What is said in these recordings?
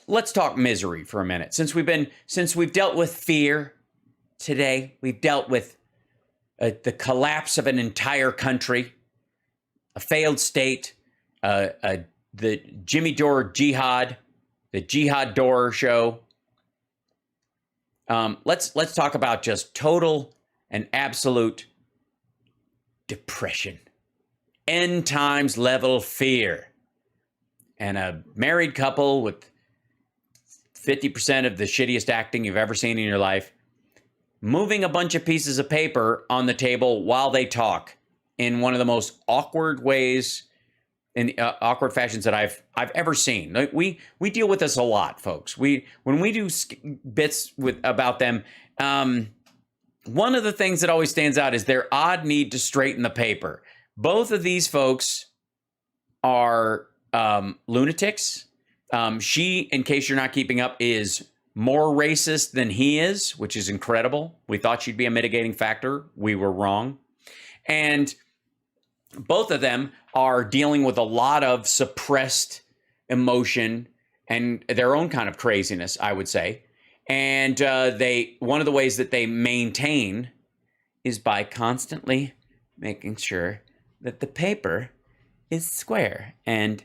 let's talk misery for a minute. Since we've dealt with fear today, we've dealt with the collapse of an entire country, a failed state, the Jimmy Dore jihad, the Jihad Dore show. Let's talk about just total and absolute depression, end times level fear, and a married couple with 50% of the shittiest acting you've ever seen in your life, moving a bunch of pieces of paper on the table while they talk in one of the most awkward ways, in awkward fashions that I've ever seen. Like we deal with this a lot, folks. When we do bits about them, one of the things that always stands out is their odd need to straighten the paper. Both of these folks are lunatics. She, in case you're not keeping up, is more racist than he is, which is incredible. We thought she'd be a mitigating factor. We were wrong. And both of them are dealing with a lot of suppressed emotion and their own kind of craziness, I would say. And one of the ways that they maintain is by constantly making sure that the paper is square and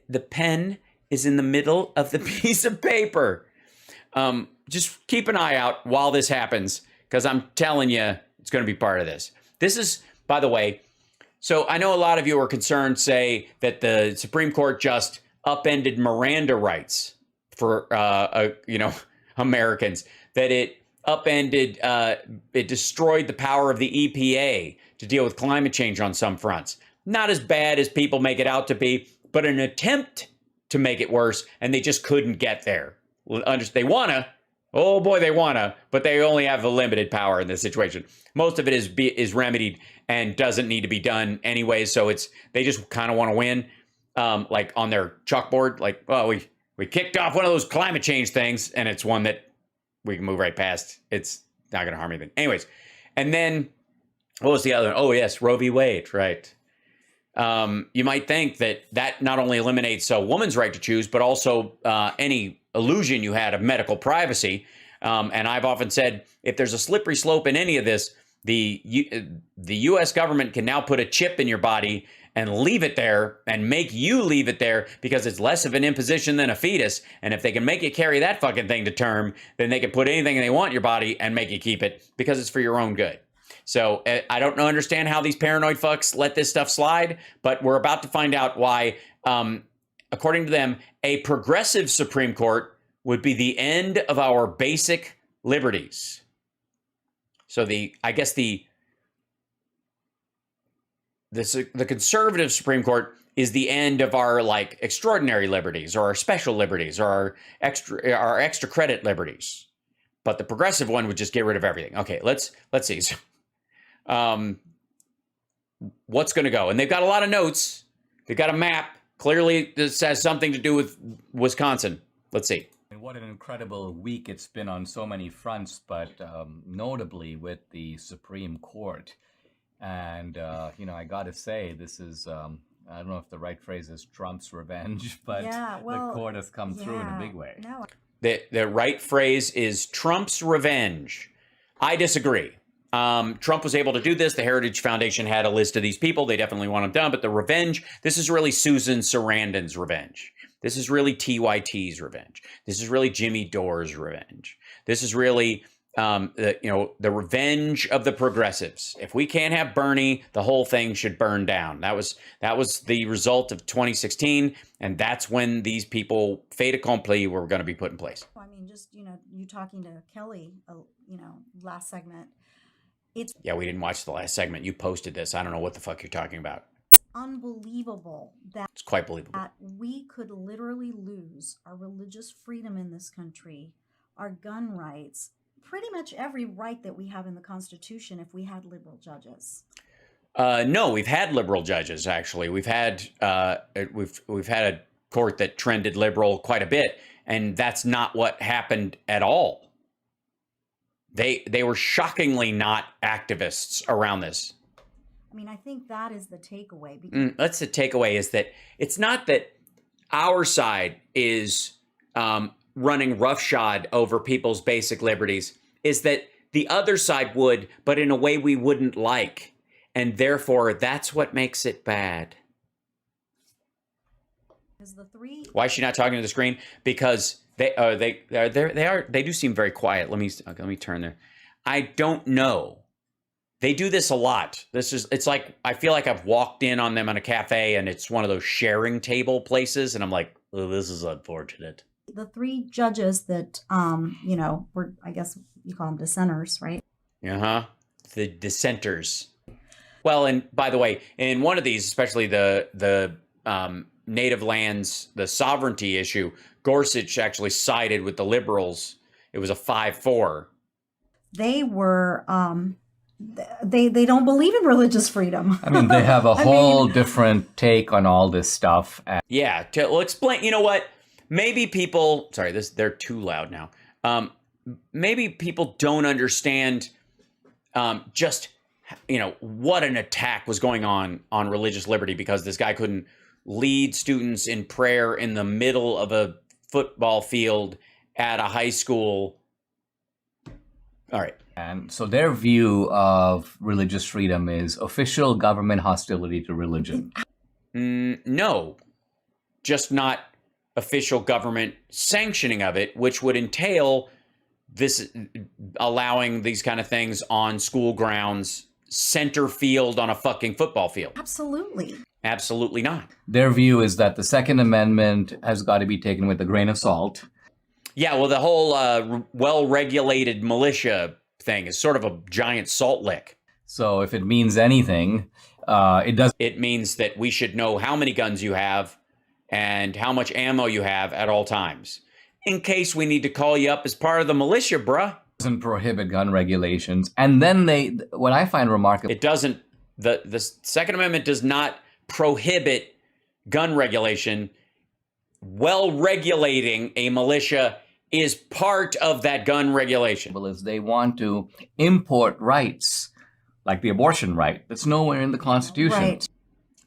the pen is in the middle of the piece of paper. Just keep an eye out while this happens, because I'm telling you, it's going to be part of this. This is, by the way, so I know a lot of you are concerned, say, that the Supreme Court just upended Miranda rights for, Americans, that it upended, it destroyed the power of the EPA to deal with climate change on some fronts. Not as bad as people make it out to be, but an attempt to make it worse, and they just couldn't get there. They wanna, oh boy, they wanna, but they only have a limited power in this situation. Most of it is remedied and doesn't need to be done anyway, so they just kind of want to win, like on their chalkboard, like, well, we kicked off one of those climate change things, and it's one that we can move right past. It's not going to harm anything. Anyways, and then what was the other one? Oh, yes, Roe v. Wade, right. You might think that not only eliminates a woman's right to choose, but also any illusion you had of medical privacy. And I've often said, if there's a slippery slope in any of this, the U.S. government can now put a chip in your body and leave it there and make you leave it there because it's less of an imposition than a fetus. And if they can make you carry that fucking thing to term, then they can put anything they want in your body and make you keep it because it's for your own good. So I don't understand how these paranoid fucks let this stuff slide, but we're about to find out why, according to them, a progressive Supreme Court would be the end of our basic liberties. So the conservative Supreme Court is the end of our like extraordinary liberties or our special liberties or our extra credit liberties. But the progressive one would just get rid of everything. Okay, let's see. So, what's going to go? And they've got a lot of notes. They've got a map. Clearly, this has something to do with Wisconsin. Let's see. And what an incredible week it's been on so many fronts, but notably with the Supreme Court. And, I got to say, this is, I don't know if the right phrase is Trump's revenge, but the court has come through in a big way. No. The right phrase is Trump's revenge. I disagree. Trump was able to do this. The Heritage Foundation had a list of these people. They definitely want them done. But the revenge, this is really Susan Sarandon's revenge. This is really TYT's revenge. This is really Jimmy Dore's revenge. This is really, the revenge of the progressives. If we can't have Bernie, the whole thing should burn down. That was the result of 2016, and that's when these people, fait accompli, were going to be put in place. I mean, just you talking to Kelly, last segment. Yeah, we didn't watch the last segment. You posted this. I don't know what the fuck you're talking about. Unbelievable that it's quite believable that we could literally lose our religious freedom in this country, our gun rights, pretty much every right that we have in the Constitution if we had liberal judges. No, we've had liberal judges. Actually, we've had we've had a court that trended liberal quite a bit, and that's not what happened at all. They were shockingly not activists around this. I mean, I think that is the takeaway. That's the takeaway, is that it's not that our side is running roughshod over people's basic liberties is that the other side would, but in a way we wouldn't like. And therefore, that's what makes it bad. Why is she not talking to the screen? Because they do seem very quiet. Let me turn there. I don't know. They do this a lot. It's like, I feel like I've walked in on them in a cafe and it's one of those sharing table places. And I'm like, oh, this is unfortunate. The three judges that, were, I guess you call them dissenters, right? Uh-huh. The dissenters. Well, and by the way, in one of these, especially the native lands, the sovereignty issue, Gorsuch actually sided with the liberals. It was a 5-4. They were, they don't believe in religious freedom. I mean, they have a whole different take on all this stuff. Yeah, we'll explain. You know what? Maybe people, sorry, they're too loud now. Maybe people don't understand just, what an attack was going on religious liberty because this guy couldn't lead students in prayer in the middle of a football field at a high school. All right. And so their view of religious freedom is official government hostility to religion. No, just not official government sanctioning of it, which would entail this allowing these kind of things on school grounds, center field on a fucking football field. Absolutely. Absolutely not. Their view is that the Second Amendment has got to be taken with a grain of salt. Yeah, well, the whole well-regulated militia thing is sort of a giant salt lick. So if it means anything, it does. It means that we should know how many guns you have and how much ammo you have at all times, in case we need to call you up as part of the militia, bruh. Doesn't prohibit gun regulations. And then what I find remarkable. It doesn't, the Second Amendment does not prohibit gun regulation. Well regulating a militia is part of that gun regulation. Is they want to import rights, like the abortion right, that's nowhere in the Constitution. Right.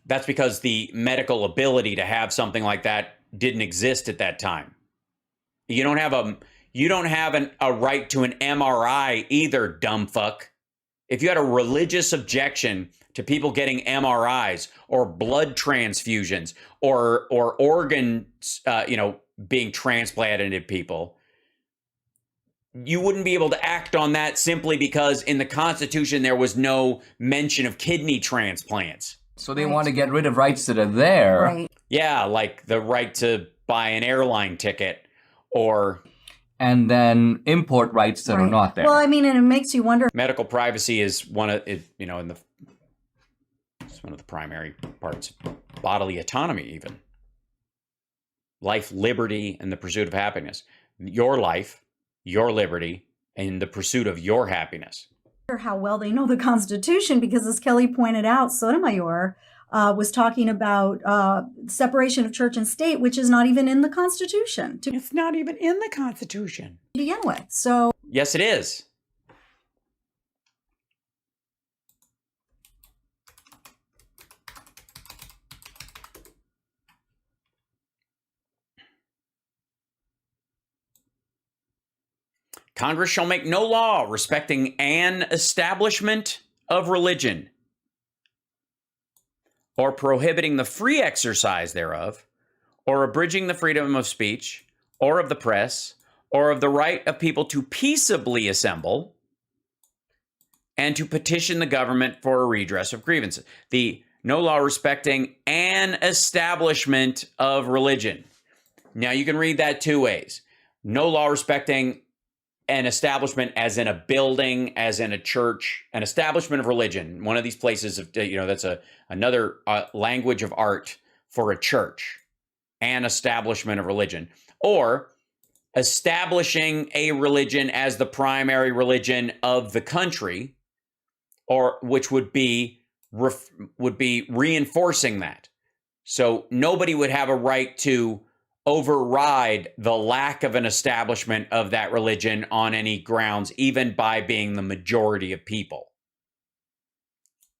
That's because the medical ability to have something like that didn't exist at that time. You don't have a right to an MRI either, dumb fuck. If you had a religious objection to people getting MRIs or blood transfusions or organs, being transplanted into people, you wouldn't be able to act on that simply because in the Constitution there was no mention of kidney transplants. So they want to get rid of rights that are there. Right. Yeah, like the right to buy an airline ticket or... And then import rights that are not there. Well, I mean, and it makes you wonder. Medical privacy is one of it's one of the primary parts of bodily autonomy, even. Life, liberty, and the pursuit of happiness. Your life, your liberty, and the pursuit of your happiness. How well they know the Constitution, because as Kelly pointed out, Sotomayor was talking about separation of church and state, which is not even in the Constitution. It's not even in the Constitution. To begin with. So yes, it is. Congress shall make no law respecting an establishment of religion or prohibiting the free exercise thereof, or abridging the freedom of speech, or of the press, or of the right of people to peaceably assemble, and to petition the government for a redress of grievances. The no law respecting an establishment of religion. Now, you can read that two ways. No law respecting an establishment as in a building, as in a church, an establishment of religion. One of these places, that's another language of art for a church, an establishment of religion. Or establishing a religion as the primary religion of the country, or which would be reinforcing that. So nobody would have a right to override the lack of an establishment of that religion on any grounds, even by being the majority of people.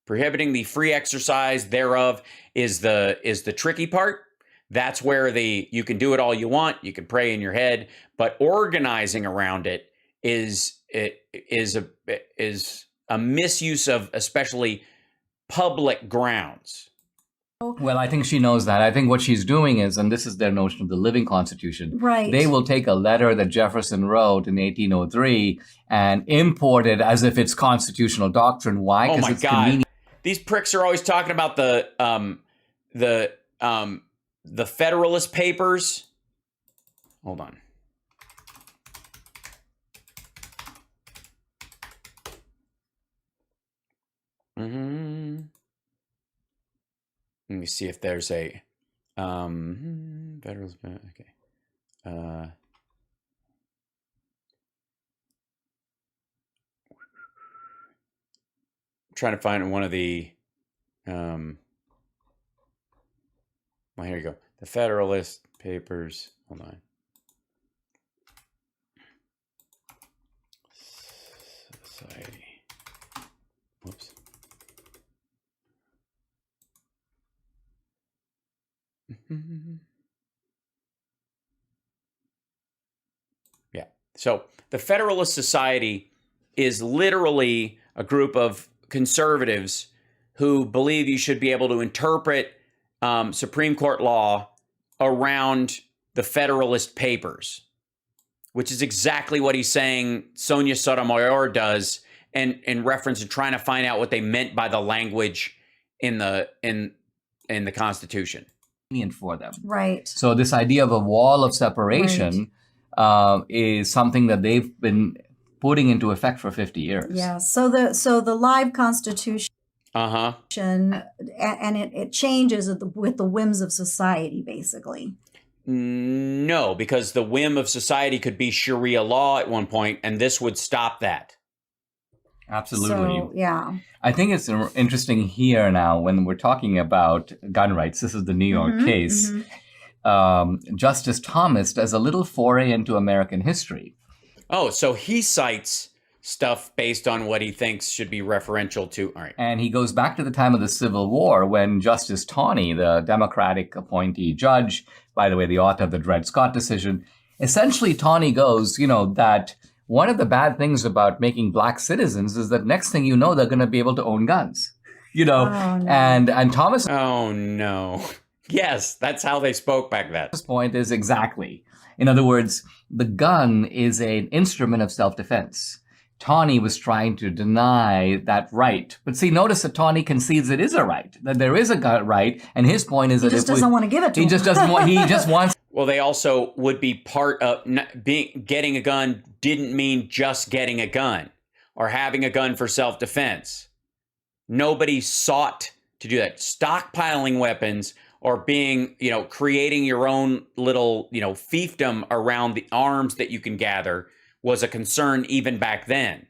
Prohibiting the free exercise thereof is the tricky part, That's where you can do it all you want. You can pray in your head, but organizing around it is a misuse of especially public grounds. Well, I think she knows that. I think what she's doing is, and this is their notion of the living constitution, Right. they will take a letter that Jefferson wrote in 1803 and import it as if it's constitutional doctrine. Why? Oh Because my it's God. convenient. These pricks are always talking about the Federalist Papers. Hold on. Let me see if there's a Federalist. Okay. Trying to find one of the well, here you go. The Federalist Papers. Hold on. Society. Whoops. Yeah. So the Federalist Society is literally a group of conservatives who believe you should be able to interpret Supreme Court law around the Federalist Papers, which is exactly what he's saying Sonia Sotomayor does, and in reference to trying to find out what they meant by the language in the Constitution. For them. Right. So this idea of a wall of separation is something that they've been putting into effect for 50 years. Yeah. So the live constitution and it changes with the whims of society, basically. No, because the whim of society could be Sharia law at one point, and this would stop that. Absolutely. So, yeah. I think it's interesting here now when we're talking about gun rights. This is the New York case. Justice Thomas does a little foray into American history. Oh, so he cites stuff based on what he thinks should be referential to. All right. And he goes back to the time of the Civil War when Justice Taney, the Democratic appointee judge, by the way, the author of the Dred Scott decision, essentially Taney goes, that one of the bad things about making black citizens is that next thing you know, they're going to be able to own guns, Oh, no. and Thomas. Oh, no. Yes, that's how they spoke back then. His point is exactly. In other words, the gun is an instrument of self-defense. Taney was trying to deny that right. But see, notice that Taney concedes it is a right, that there is a gun right, and his point is He that just doesn't want to give it to he him. just doesn't want, he just wants. Well, they also would be part of getting a gun didn't mean just getting a gun or having a gun for self-defense. Nobody sought to do that. Stockpiling weapons or being, creating your own little, fiefdom around the arms that you can gather was a concern even back then.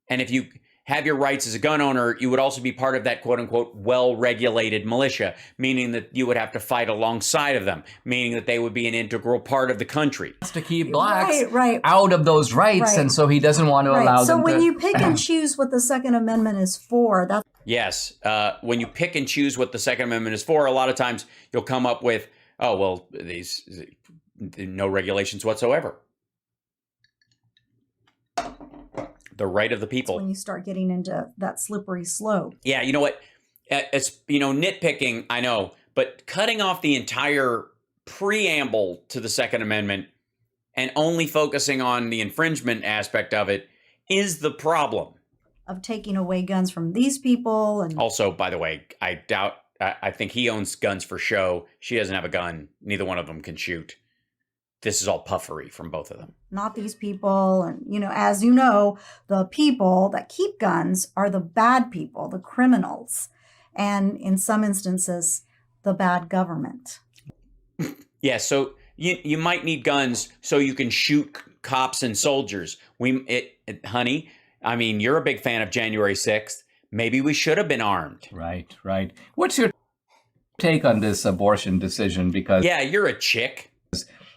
And if you have your rights as a gun owner, you would also be part of that quote unquote well-regulated militia, meaning that you would have to fight alongside of them, meaning that they would be an integral part of the country. To keep blacks Right. out of those rights, Right. and so he doesn't want to allow them So to. when you pick and choose what the Second Amendment is for, that's Yes, when you pick and choose what the Second Amendment is for, a lot of times you'll come up with, oh, well, these no regulations whatsoever. The right of the people. when you start getting into that slippery slope. Yeah, you know what? It's, nitpicking, I know, but cutting off the entire preamble to the Second Amendment and only focusing on the infringement aspect of it is the problem. Of taking away guns from these people. And Also, by the way, I think he owns guns for show. She doesn't have a gun. Neither one of them can shoot. This is all puffery from both of them. not these people. And, as you know, the people that keep guns are the bad people, the criminals. And in some instances, the bad government. Yeah, so you might need guns so you can shoot cops and soldiers. Honey, I mean, you're a big fan of January 6th. Maybe we should have been armed. Right. What's your take on this abortion decision? Because Yeah, you're a chick.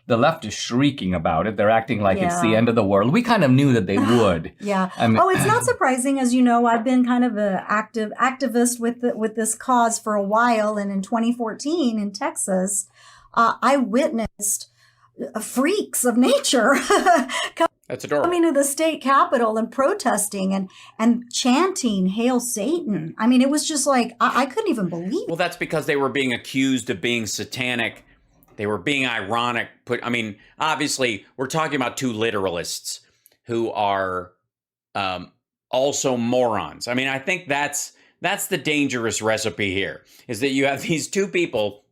the left is shrieking about it. They're acting like it's the Yeah. end of the world. We kind of knew that they would. Yeah. I mean, Oh, it's not surprising. As you know, I've been kind of an activist with this cause for a while. And in 2014 in Texas, I witnessed freaks of nature That's adorable. coming to the state capitol and protesting and chanting "Hail Satan." I mean, it was just like I couldn't even believe it. Well, that's because they were being accused of being satanic. They were being ironic. Obviously, we're talking about two literalists who are also morons. I mean, I think that's the dangerous recipe here, is that you have these two people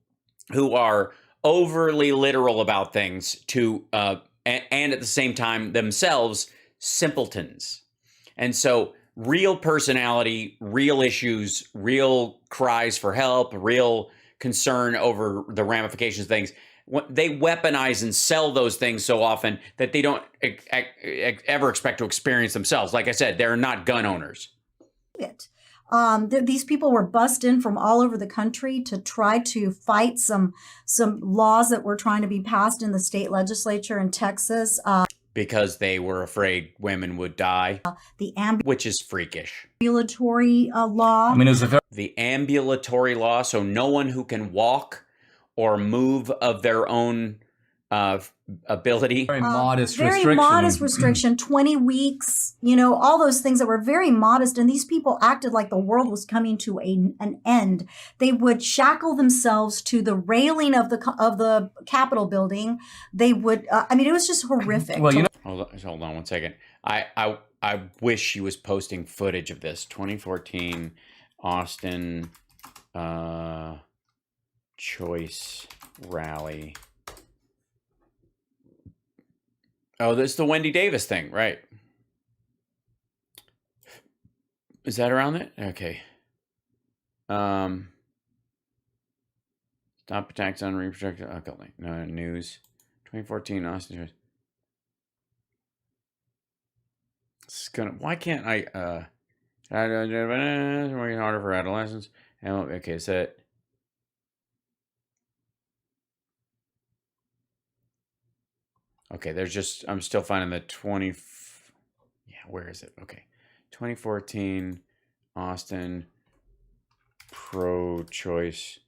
who are overly literal about things and at the same time themselves simpletons. And so real personality, real issues, real cries for help, real concern over the ramifications of things, they weaponize and sell those things so often that they don't ever expect to experience themselves. Like I said, they're not gun owners. These people were bussed in from all over the country to try to fight some laws that were trying to be passed in the state legislature in Texas. Because they were afraid women would die, which is freakish. Ambulatory law. I mean, it was the ambulatory law, so no one who can walk or move of their own ability. very modest very restriction. modest restriction, 20 weeks, all those things that were very modest. And these people acted like the world was coming to an end. They would shackle themselves to the railing of the Capitol building. They would, it was just horrific. Well, Hold on 1 second. I wish she was posting footage of this. 2014 Austin choice rally. Oh, this is the Wendy Davis thing, right? Is that around it? Okay. Stop attacks on reproductive. Okay, no news. 2014 Austin choice. It's gonna. Why can't I? Working harder for adolescents. Okay, is that? Okay, there's just. I'm still finding the 20. Yeah, where is it? Okay, 2014 Austin pro-choice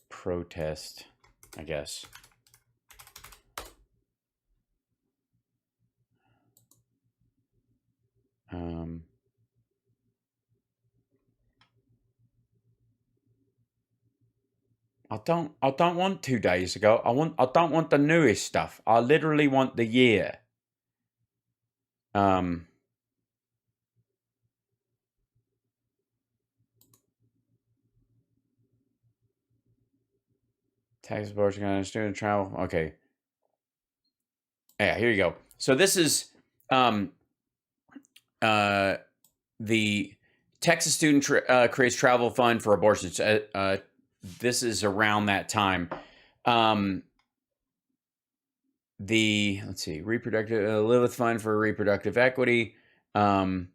protest. I guess. I don't want 2 days ago. I don't want the newest stuff. I literally want the year. Tax abortion on student travel. Okay. Yeah, here you go. So this is the Texas student creates travel fund for abortions. This is around that time. Let's see, reproductive Lilith Fund for reproductive equity. Like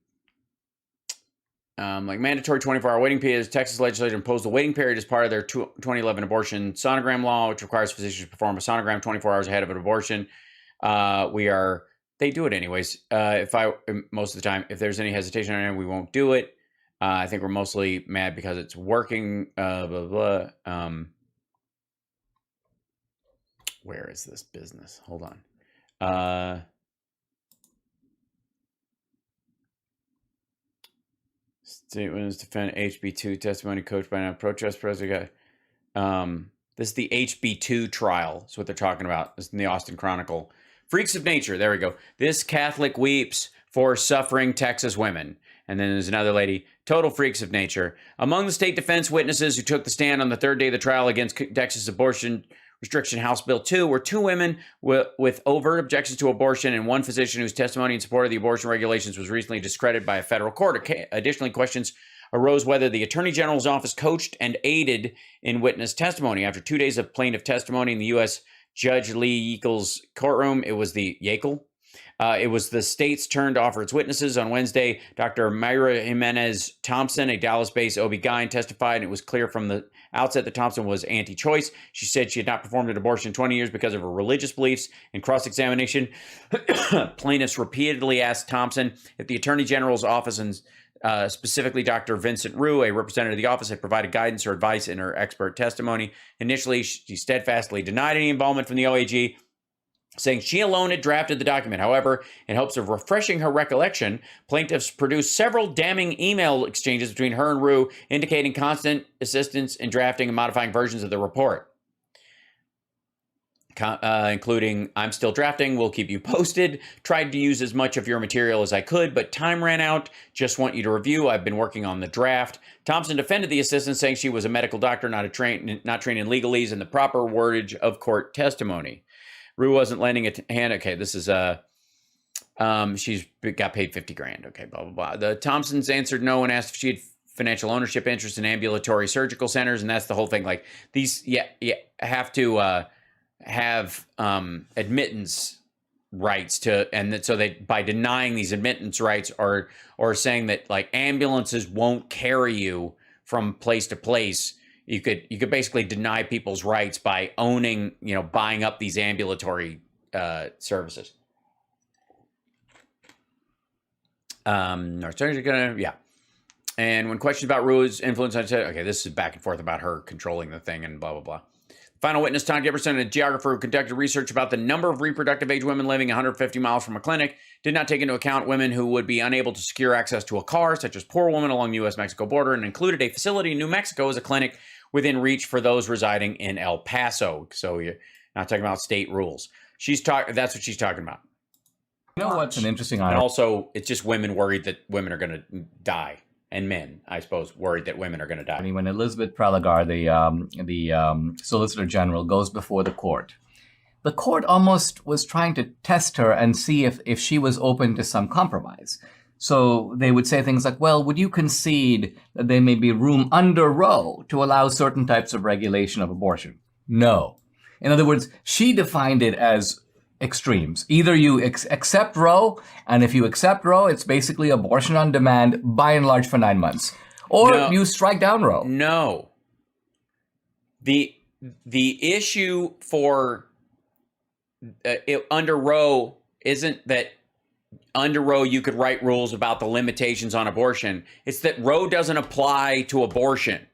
mandatory 24-hour waiting periods. Texas legislature imposed a waiting period as part of their 2011 abortion sonogram law, which requires physicians to perform a sonogram 24 hours ahead of an abortion. They do it anyways. Most of the time, if there's any hesitation on it, we won't do it. I think we're mostly mad because it's working. Blah, blah, blah. Where is this business? Hold on. State witness defend HB2 testimony coached by a protest president. This is the HB2 trial. That's what they're talking about. This is in the Austin Chronicle. Freaks of nature. There we go. This Catholic weeps for suffering Texas women. And then there's another lady, total freaks of nature. Among the state defense witnesses who took the stand on the third day of the trial against Texas abortion restriction House Bill 2 were 2 women with overt objections to abortion and 1 physician whose testimony in support of the abortion regulations was recently discredited by a federal court. Additionally, questions arose whether the Attorney General's office coached and aided in witness testimony. After 2 days of plaintiff testimony in the U.S. Judge Lee Yeakel's courtroom, it was the Yeakel. It was the state's turn to offer its witnesses. On Wednesday, Dr. Myra Jimenez Thompson, a Dallas-based OB-GYN, testified, and it was clear from the outset that Thompson was anti-choice. She said she had not performed an abortion in 20 years because of her religious beliefs. In cross-examination, plaintiffs repeatedly asked Thompson if the Attorney General's office and specifically Dr. Vincent Rue, a representative of the office, had provided guidance or advice in her expert testimony. Initially, she steadfastly denied any involvement from the OAG, saying she alone had drafted the document. However, in hopes of refreshing her recollection, plaintiffs produced several damning email exchanges between her and Rue, indicating constant assistance in drafting and modifying versions of the report. Including, "I'm still drafting, we'll keep you posted. Tried to use as much of your material as I could, but time ran out. Just want you to review. I've been working on the draft." Thompson defended the assistant, saying she was a medical doctor, not trained in legalese and the proper wordage of court testimony. Rue wasn't lending a hand. Okay, this is she's got paid $50,000. Okay, blah blah blah. The Thompsons answered no and asked if she had financial ownership interest in ambulatory surgical centers, and that's the whole thing. Like these, have to have admittance rights to, and that, so they, by denying these admittance rights or saying that like ambulances won't carry you from place to place, you could basically deny people's rights by owning, buying up these ambulatory services. And when questioned about Rue's influence, I said, okay, this is back and forth about her controlling the thing and blah blah blah. Final witness, Todd Giberson, a geographer who conducted research about the number of reproductive age women living 150 miles from a clinic, did not take into account women who would be unable to secure access to a car, such as poor women along the U.S.-Mexico border, and included a facility in New Mexico as a clinic within reach for those residing in El Paso. So you're not talking about state rules. That's what she's talking about. You know what's an interesting And item? also, it's just women worried that women are going to die. And men, I suppose, worried that women are going to die. When Elizabeth Prelagar, the Solicitor General, goes before the court almost was trying to test her and see if she was open to some compromise. So they would say things like, well, would you concede that there may be room under Roe to allow certain types of regulation of abortion? No. In other words, she defined it as extremes. Either you accept Roe, and if you accept Roe, it's basically abortion on demand, by and large, for 9 months. Or you strike down Roe. No. The issue for under Roe isn't that under Roe you could write rules about the limitations on abortion. It's that Roe doesn't apply to abortion.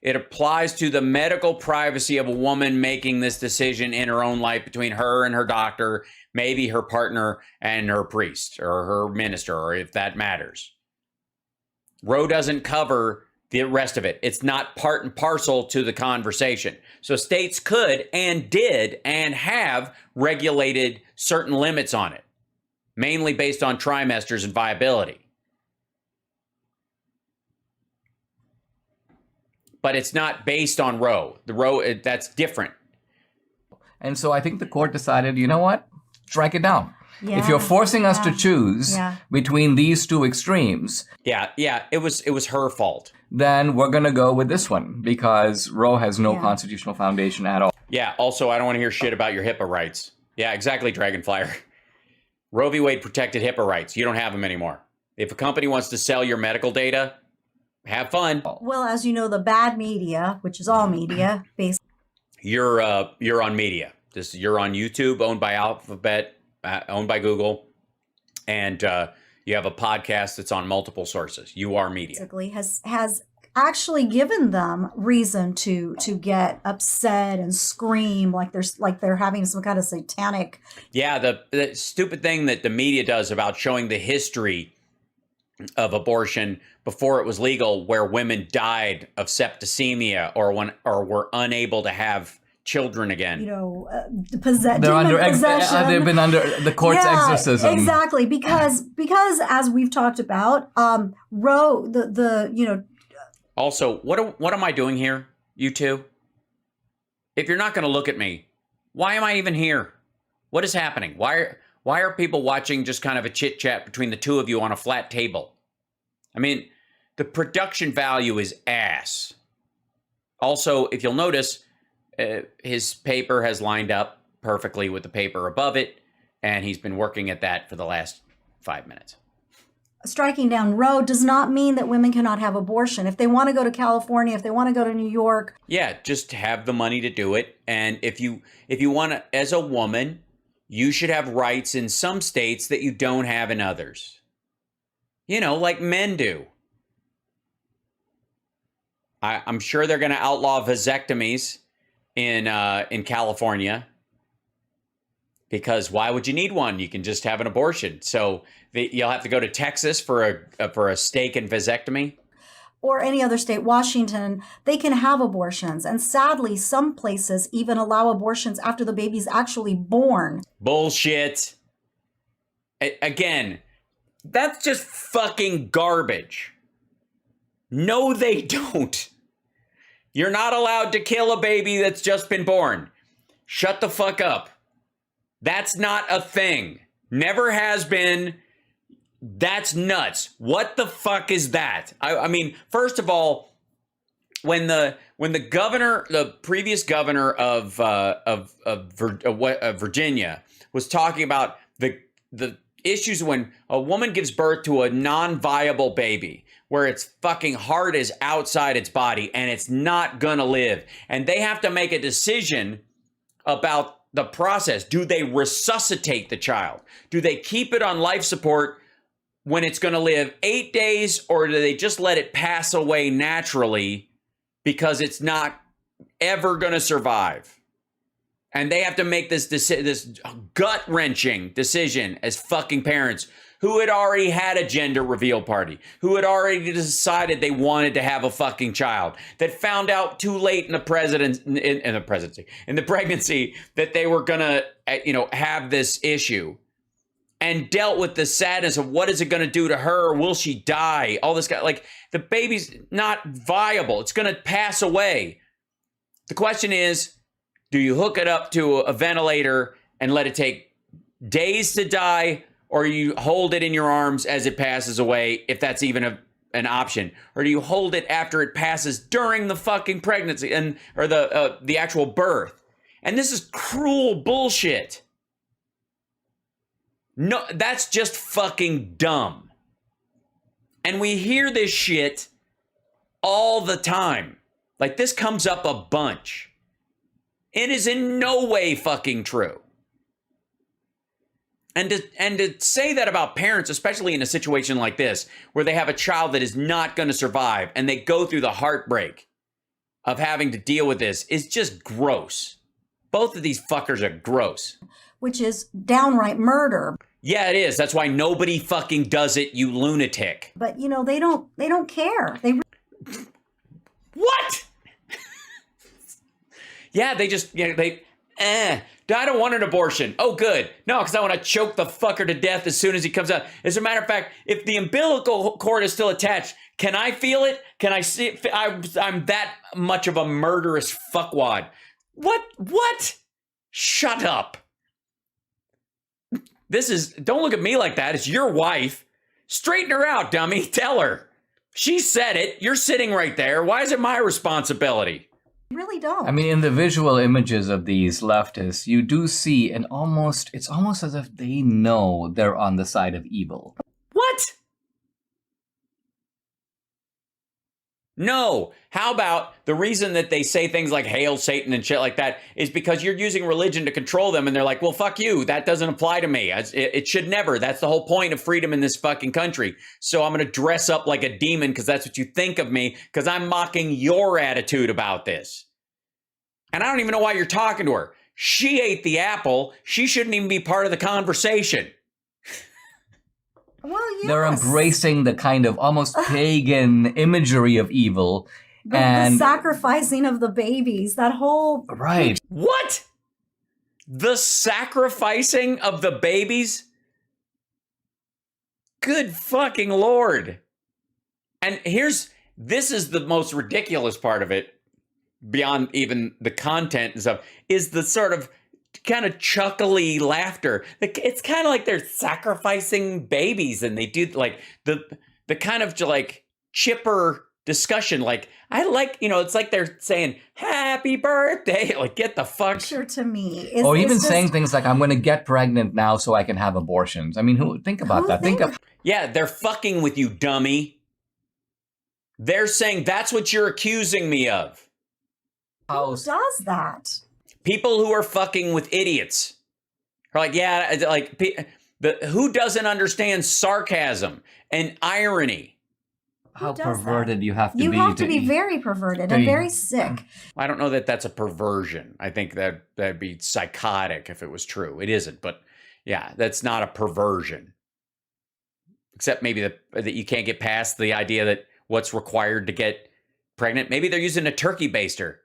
It applies to the medical privacy of a woman making this decision in her own life between her and her doctor, maybe her partner and her priest or her minister, or if that matters. Roe doesn't cover the rest of it. It's not part and parcel to the conversation. So states could and did and have regulated certain limits on it, mainly based on trimesters and viability. But it's not based on Roe. The Roe, that's different. And so I think the court decided, you know what? Strike it down. Yeah, if you're forcing us to choose between these two extremes, it was her fault. Then we're going to go with this one because Roe has no constitutional foundation at all. Yeah, also, I don't want to hear shit about your HIPAA rights. Yeah, exactly, Dragonflyer. Roe v. Wade protected HIPAA rights. You don't have them anymore. If a company wants to sell your medical data, have fun. Well, as you know, the bad media, which is all media, basically. You're on media. You're on YouTube, owned by Alphabet, owned by Google, and you have a podcast that's on multiple sources. You are media. Basically, has actually given them reason to get upset and scream like they're having some kind of satanic. Yeah, the stupid thing that the media does about showing the history of abortion before it was legal, where women died of septicemia or were unable to have children again. They're under possession. They've been under the court's exorcism. Exactly, because as we've talked about, Roe, Also, what am I doing here, you two? If you're not going to look at me, why am I even here? What is happening? Why are people watching just kind of a chit chat between the two of you on a flat table? I mean, the production value is ass. Also, if you'll notice, his paper has lined up perfectly with the paper above it. And he's been working at that for the last 5 minutes. Striking down Roe does not mean that women cannot have abortion. If they want to go to California, if they want to go to New York. Yeah, just have the money to do it. And if you want to, as a woman, you should have rights in some states that you don't have in others. You know, like men do. I'm sure they're going to outlaw vasectomies in California, because why would you need one? You can just have an abortion. So you'll have to go to Texas for a steak and vasectomy. Or any other state, Washington, they can have abortions. And sadly, some places even allow abortions after the baby's actually born. Bullshit. Again, that's just fucking garbage. No, they don't. You're not allowed to kill a baby that's just been born. Shut the fuck up. That's not a thing. Never has been. That's nuts. What the fuck is that? I mean, first of all, when the previous governor of Virginia was talking about the issues when a woman gives birth to a non-viable baby, where its fucking heart is outside its body and it's not gonna live, and they have to make a decision about the process. Do they resuscitate the child? Do they keep it on life support when it's going to live 8 days, or do they just let it pass away naturally because it's not ever going to survive? And they have to make this gut-wrenching decision as fucking parents who had already had a gender reveal party, who had already decided they wanted to have a fucking child, that found out too late in the pregnancy that they were gonna, have this issue, and dealt with the sadness of what is it gonna do to her? Will she die? All this guy, like, the baby's not viable. It's gonna pass away. The question is, do you hook it up to a ventilator and let it take days to die, or you hold it in your arms as it passes away, if that's even an option? Or do you hold it after it passes during the fucking pregnancy or the actual birth? And this is cruel bullshit. No, that's just fucking dumb. And we hear this shit all the time. Like, this comes up a bunch. It is in no way fucking true. And to say that about parents, especially in a situation like this, where they have a child that is not going to survive and they go through the heartbreak of having to deal with this, is just gross. Both of these fuckers are gross. Which is downright murder. Yeah, it is. That's why nobody fucking does it, you lunatic. But, they don't care. What? Yeah, they just, I don't want an abortion. Oh, good. No, because I want to choke the fucker to death as soon as he comes out. As a matter of fact, if the umbilical cord is still attached, can I feel it? Can I see it? I'm that much of a murderous fuckwad. What? Shut up. Don't look at me like that. It's your wife. Straighten her out, dummy. Tell her. She said it. You're sitting right there. Why is it my responsibility? Really don't. I mean, in the visual images of these leftists, you do see it's almost as if they know they're on the side of evil. What? No. How about the reason that they say things like hail Satan and shit like that is because you're using religion to control them, and they're like, well, fuck you. That doesn't apply to me. It should never. That's the whole point of freedom in this fucking country. So I'm going to dress up like a demon because that's what you think of me, because I'm mocking your attitude about this. And I don't even know why you're talking to her. She ate the apple. She shouldn't even be part of the conversation. Well, yes. They're embracing the kind of almost pagan imagery of evil. The sacrificing of the babies, that whole... Right. What? The sacrificing of the babies? Good fucking Lord. And this is the most ridiculous part of it, beyond even the content and stuff, is the sort of kind of chuckly laughter. It's kind of like they're sacrificing babies, and they do like the kind of like chipper discussion. Like, I like, it's like they're saying, happy birthday. Like, get the fuck. Picture to me is Or even just, saying things like, I'm going to get pregnant now so I can have abortions. I mean, think about that. Think of Yeah, they're fucking with you, dummy. They're saying that's what you're accusing me of. how who does that? People who are fucking with idiots are like, yeah, like who doesn't understand sarcasm and irony? how does perverted that? you have to You be. have to be very perverted and very sick. I don't know that that's a perversion. I think that'd be psychotic if it was true. It isn't, but yeah, that's not a perversion. Except maybe that you can't get past the idea that what's required to get pregnant. Maybe they're using a turkey baster.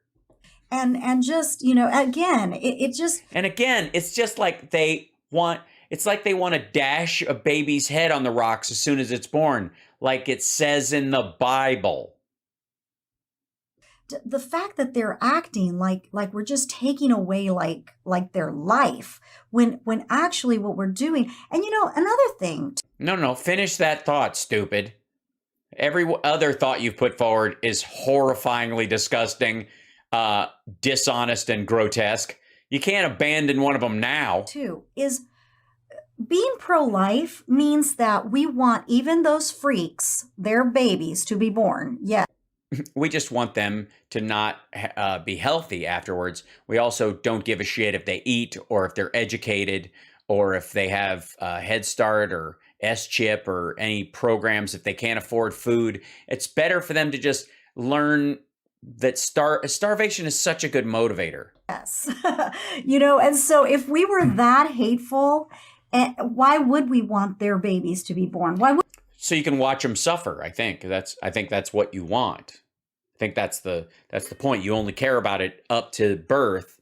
And just, again, it just. And again, it's just like they want to dash a baby's head on the rocks as soon as it's born, like it says in the Bible. The fact that they're acting like we're just taking away like their life when actually what we're doing. And another thing. No, finish that thought, stupid. Every other thought you've put forward is horrifyingly disgusting, dishonest, and grotesque. You can't abandon one of them now. Too is being pro-life means that we want even those freaks, their babies, to be born. Yes. We just want them to not be healthy afterwards. We also don't give a shit if they eat or if they're educated or if they have Head Start or S-chip or any programs if they can't afford food. It's better for them to just learn that starvation is such a good motivator. Yes. And so if we were that hateful, why would we want their babies to be born? Why would? So you can watch them suffer. I think that's what you want. I think that's the point. You only care about it up to birth,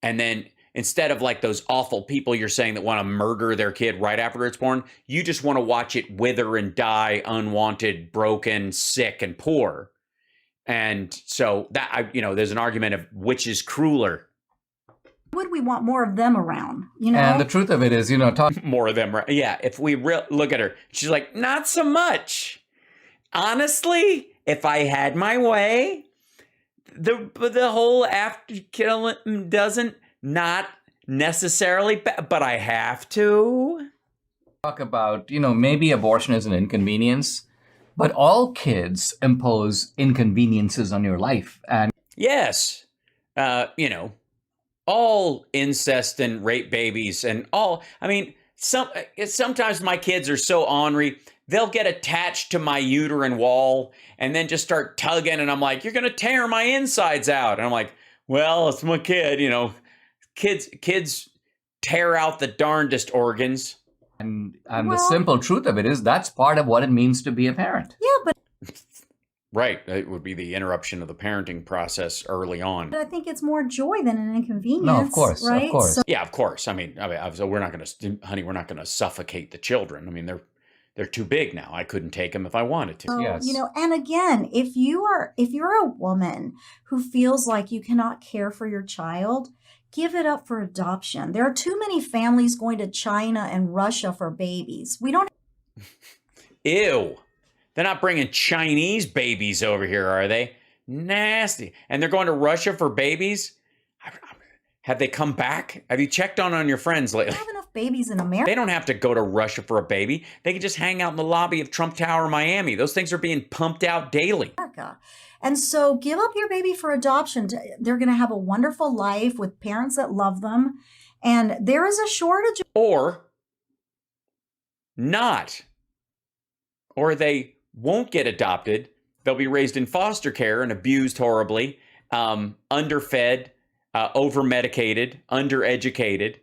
and then instead of like those awful people you're saying that want to murder their kid right after it's born, you just want to watch it wither and die, unwanted, broken, sick, and poor. And so that there's an argument of which is crueler. Would we want more of them around? And the truth of it is, More of them. Yeah. If we look at her, she's like, not so much. Honestly, if I had my way, the whole after killing doesn't not necessarily, but I have to. talk about, maybe abortion is an inconvenience, but all kids impose inconveniences on your life. And yes, all incest and rape babies and all. I mean, sometimes my kids are so ornery, they'll get attached to my uterine wall and then just start tugging. And I'm like, you're going to tear my insides out. And I'm like, well, it's my kid, kids tear out the darndest organs. And the simple truth of it is that's part of what it means to be a parent. Yeah, but Right. It would be the interruption of the parenting process early on. I think it's more joy than an inconvenience. No, of course, right? of course. So, Yeah, of course. I mean, so we're not going to, honey, we're not going to suffocate the children. I mean, they're too big now. I couldn't take them if I wanted to. Yes. And again, if you're a woman who feels like you cannot care for your child, give it up for adoption. There are too many families going to China and Russia for babies. We don't. Ew. They're not bringing Chinese babies over here, are they? Nasty. And they're going to Russia for babies? Have they come back? Have you checked on your friends lately? We have enough babies in America. They don't have to go to Russia for a baby. They can just hang out in the lobby of Trump Tower, Miami. Those things are being pumped out daily. And so give up your baby for adoption. They're going to have a wonderful life with parents that love them. And there is a shortage. Or not. Or they won't get adopted. They'll be raised in foster care and abused horribly, underfed, over-medicated, undereducated,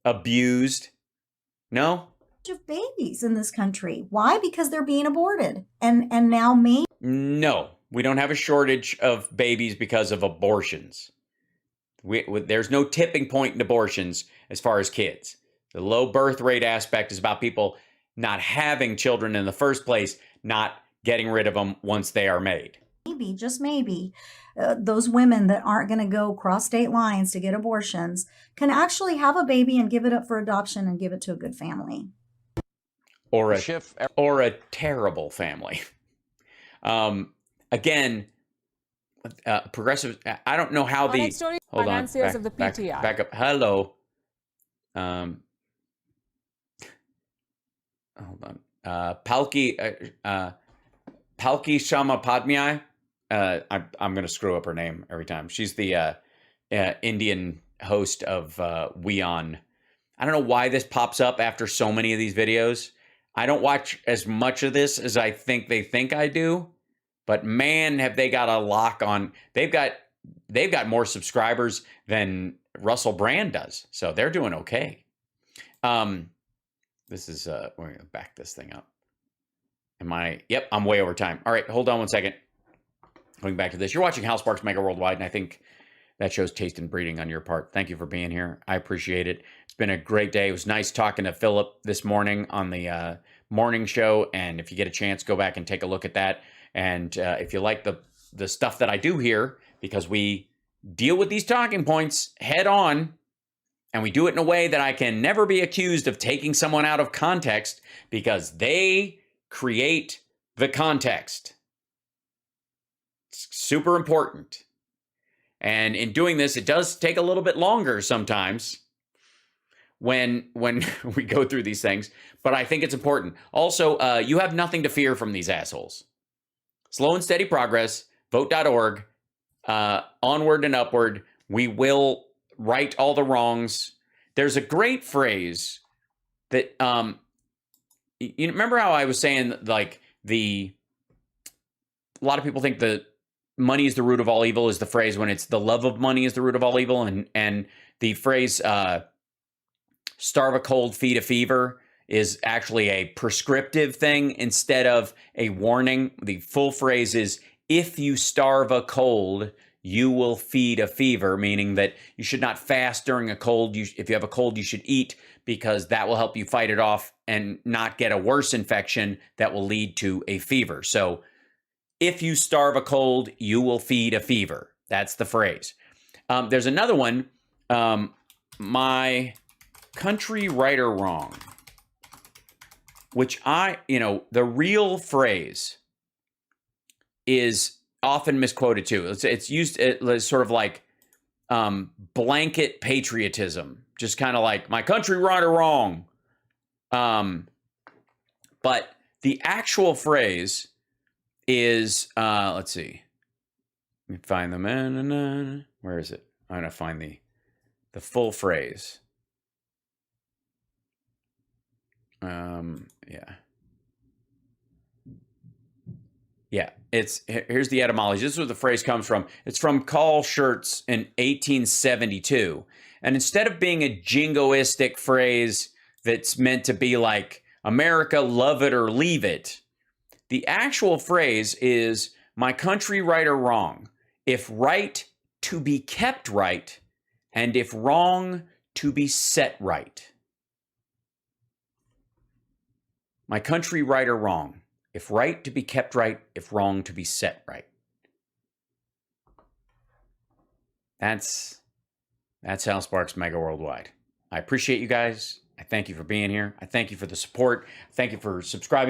abused. No? Of babies in this country. Why? Because they're being aborted. And now maybe. No, we don't have a shortage of babies because of abortions. There's no tipping point in abortions as far as kids. The low birth rate aspect is about people not having children in the first place, not getting rid of them once they are made. Maybe, just maybe, those women that aren't going to go cross state lines to get abortions can actually have a baby and give it up for adoption and give it to a good family. Or a terrible family. Again, progressive. I don't know how Our the. next story, Hold on. financiers of the PTI. Back up. Hello. Hold on. Palki Shamapadmiyai. I'm going to screw up her name every time. She's the Indian host of WeOn. I don't know why this pops up after so many of these videos. I don't watch as much of this as I think they think I do, but man, have they got a lock on. They've got more subscribers than Russell Brand does, so they're doing okay. This is we're gonna back this thing up. Yep, I'm way over time. All right, hold on one second. Going back to this, you're watching Hal Sparks Mega Worldwide, and I think that shows taste and breeding on your part. Thank you for being here. I appreciate it. It's been a great day. It was nice talking to Philip this morning on the morning show. And if you get a chance, go back and take a look at that. And if you like the stuff that I do here, because we deal with these talking points head on, and we do it in a way that I can never be accused of taking someone out of context, because they create the context. It's super important. And in doing this, it does take a little bit longer sometimes when we go through these things, but I think it's important. Also, you have nothing to fear from these assholes. Slow and steady progress, vote.org, onward and upward. We will right all the wrongs. There's a great phrase that, you remember how I was saying, like, a lot of people think that money is the root of all evil is the phrase when it's the love of money is the root of all evil. And the phrase starve a cold, feed a fever is actually a prescriptive thing instead of a warning. The full phrase is, if you starve a cold, you will feed a fever, meaning that you should not fast during a cold. If you have a cold, you should eat, because that will help you fight it off and not get a worse infection that will lead to a fever. So if you starve a cold, you will feed a fever. That's the phrase. There's another one. My country, right or wrong, which the real phrase is often misquoted too. It's used as sort of like blanket patriotism, just kind of like my country, right or wrong. But the actual phrase is, let's see. Let me find them. Where is it? I'm going to find the full phrase. Yeah. Here's the etymology. This is where the phrase comes from. It's from Carl Schurz in 1872. And instead of being a jingoistic phrase that's meant to be like, America, love it or leave it, the actual phrase is, my country, right or wrong. If right, to be kept right, and if wrong, to be set right. My country, right or wrong. If right, to be kept right. If wrong, to be set right. That's Hal Sparks Mega Worldwide. I appreciate you guys. I thank you for being here. I thank you for the support. Thank you for subscribing.